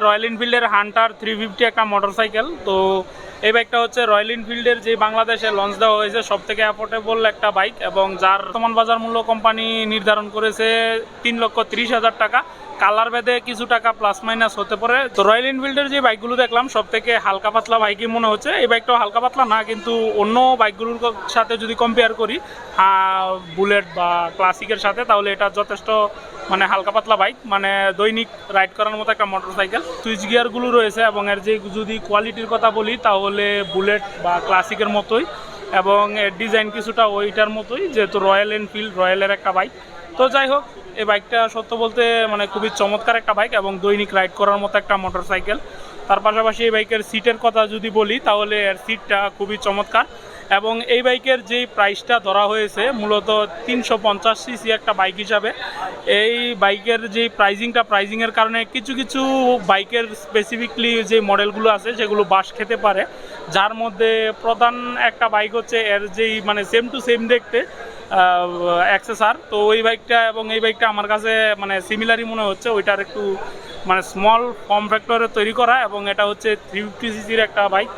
Royal এনফিল্ডের Hunter 350 একটা motorcycle. তো এই বাইকটা হচ্ছে রয়্যাল এনফিল্ডের যে বাংলাদেশে লঞ্চ দেওয়া হয়েছে সব থেকে অ্যাফোর্ডেবল একটা বাইক, এবং যার বর্তমান বাজার মূল্য কোম্পানি নির্ধারণ করেছে 3,30,000 টাকা। কালার ভেদে কিছু টাকা প্লাস মাইনাস হতে পারে। তো রয়্যাল এনফিল্ডের যে বাইকগুলো দেখলাম সব থেকে হালকা পাতলা বাইকই মনে হচ্ছে। এই বাইকটাও হালকা পাতলা না, কিন্তু অন্য বাইকগুলোর সাথে যদি কম্পেয়ার করি বুলেট বা ক্লাসিকের সাথে, তাহলে এটা যথেষ্ট মানে হালকা পাতলা বাইক, মানে দৈনিক রাইড করার মতো একটা মোটরসাইকেল। সুইচ গিয়ারগুলো রয়েছে এবং এর যে যদি কোয়ালিটির কথা বলি তাহলে বুলেট বা ক্লাসিকের মতোই, এবং এর ডিজাইন কিছুটা ওইটার মতোই, যেহেতু রয়্যাল এনফিল্ড রয়্যালের একটা বাইক। তো যাই হোক, এই বাইকটা সত্য বলতে মানে খুবই চমৎকার একটা বাইক এবং দৈনিক রাইড করার মতো একটা মোটরসাইকেল। তার পাশাপাশি এই বাইকের সিটের কথা যদি বলি তাহলে এর সিটটা খুবই চমৎকার, এবং এই বাইকের যেই প্রাইসটা ধরা হয়েছে মূলত 350 সিসি একটা বাইক হিসাবে। এই বাইকের যে প্রাইজিংয়ের কারণে কিছু কিছু বাইকের স্পেসিফিকলি যে মডেলগুলো আছে সেগুলো বাস খেতে পারে, যার মধ্যে প্রধান একটা বাইক হচ্ছে এর যেই মানে সেম টু সেম দেখতে অ্যাক্সেসার। তো ওই বাইকটা এবং এই বাইকটা আমার কাছে মানে সিমিলারই মনে হচ্ছে, ওইটার একটু মানে স্মল ফর্ম ফ্যাক্টরে তৈরি করা, এবং এটা হচ্ছে 350 সিসির একটা বাইক।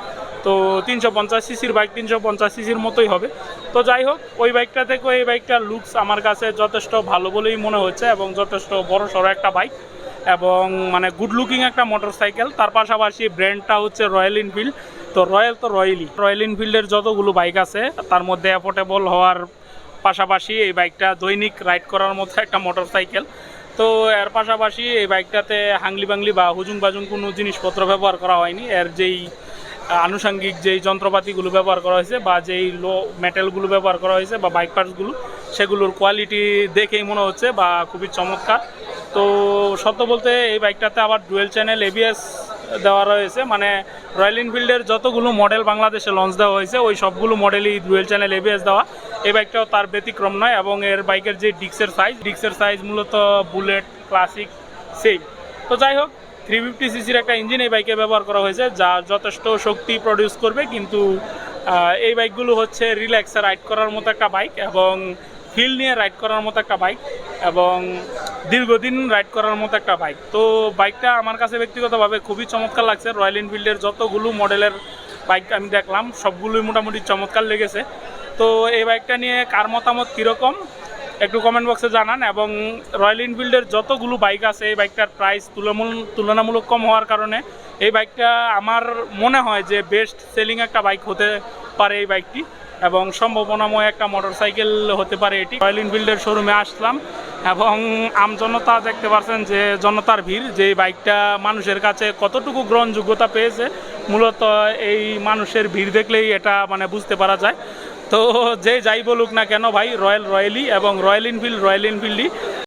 তো 350 সিসির বাইক 350 সিসির মতোই হবে। তো যাই হোক, ওই বাইকটা থেকে এই বাইকটার লুকস আমার কাছে যথেষ্ট ভালো বলেই মনে হচ্ছে, এবং যথেষ্ট বড় সড়ো একটা বাইক এবং মানে গুড লুকিং একটা মোটরসাইকেল। তার পাশাপাশি ব্র্যান্ডটা হচ্ছে রয়্যাল এনফিল্ড। তো রয়্যাল এনফিল্ডের যতগুলো বাইক আছে তার মধ্যে অ্যাফোর্ডেবল হওয়ার পাশাপাশি এই বাইকটা দৈনিক রাইড করার মতো একটা মোটরসাইকেল। তো এর পাশাপাশি এই বাইকটাতে হাংলি বাংলি বা হুজুং বাজুং কোনো জিনিসপত্র ব্যবহার করা হয়নি। এর যেই আনুষঙ্গিক যেই যন্ত্রপাতিগুলো ব্যবহার করা হয়েছে বা যেই লো মেটেলগুলো ব্যবহার করা হয়েছে বা বাইক পার্টসগুলো, সেগুলোর কোয়ালিটি দেখেই মনে হচ্ছে বা খুবই চমৎকার। তো সত্য বলতে এই বাইকটাতে আবার ডুয়েল চ্যানেল এবিএস দেওয়া রয়েছে, মানে রয়্যাল এনফিল্ডের যতগুলো মডেল বাংলাদেশে লঞ্চ দেওয়া হয়েছে ওই সবগুলো মডেলই ডুয়েল চ্যানেল এবিএস দেওয়া। এই বাইকটাও তার ব্যতিক্রম নয়, এবং এর বাইকের যে ডিস্কের সাইজ মূলত বুলেট ক্লাসিক সেম। তো যাই হোক, 350 সিসির একটা ইঞ্জিন এই বাইকে ব্যবহার করা হয়েছে, যা যথেষ্ট শক্তি প্রডিউস করবে, কিন্তু এই বাইকগুলো হচ্ছে রিল্যাক্সে রাইড করার মতো একটা বাইক এবং ফিল নিয়ে রাইড করার মতো একটা বাইক এবং দীর্ঘদিন রাইড করার মতো একটা বাইক। তো বাইকটা আমার কাছে ব্যক্তিগতভাবে খুবই চমৎকার লাগছে। রয়্যাল এনফিল্ডের যতগুলো মডেলের বাইক আমি দেখলাম সবগুলোই মোটামুটি চমৎকার লেগেছে। তো এই বাইকটা নিয়ে কার মতামত কীরকম একটু কমেন্ট বক্সে জানান, এবং রয়্যাল এনফিল্ডের যতগুলো বাইক আছে এই বাইকটার প্রাইস তুলনামূলক কম হওয়ার কারণে এই বাইকটা আমার মনে হয় যে বেস্ট সেলিং একটা বাইক হতে পারে এই বাইকটি, এবং সম্ভাবনাময় একটা মোটরসাইকেল হতে পারে এটি। রয়্যাল এনফিল্ডের শোরুমে আসলাম এবং আমজনতা দেখতে পাচ্ছেন যে জনতার ভিড়, যে বাইকটা মানুষের কাছে কতটুকু গ্রহণযোগ্যতা পেয়েছে মূলত এই মানুষের ভিড় দেখলেই এটা মানে বুঝতে পারা যায়। তো যে যাই বলুক না কেন ভাই, রয়্যালি এবং রয়্যাল এনফিল্ডই।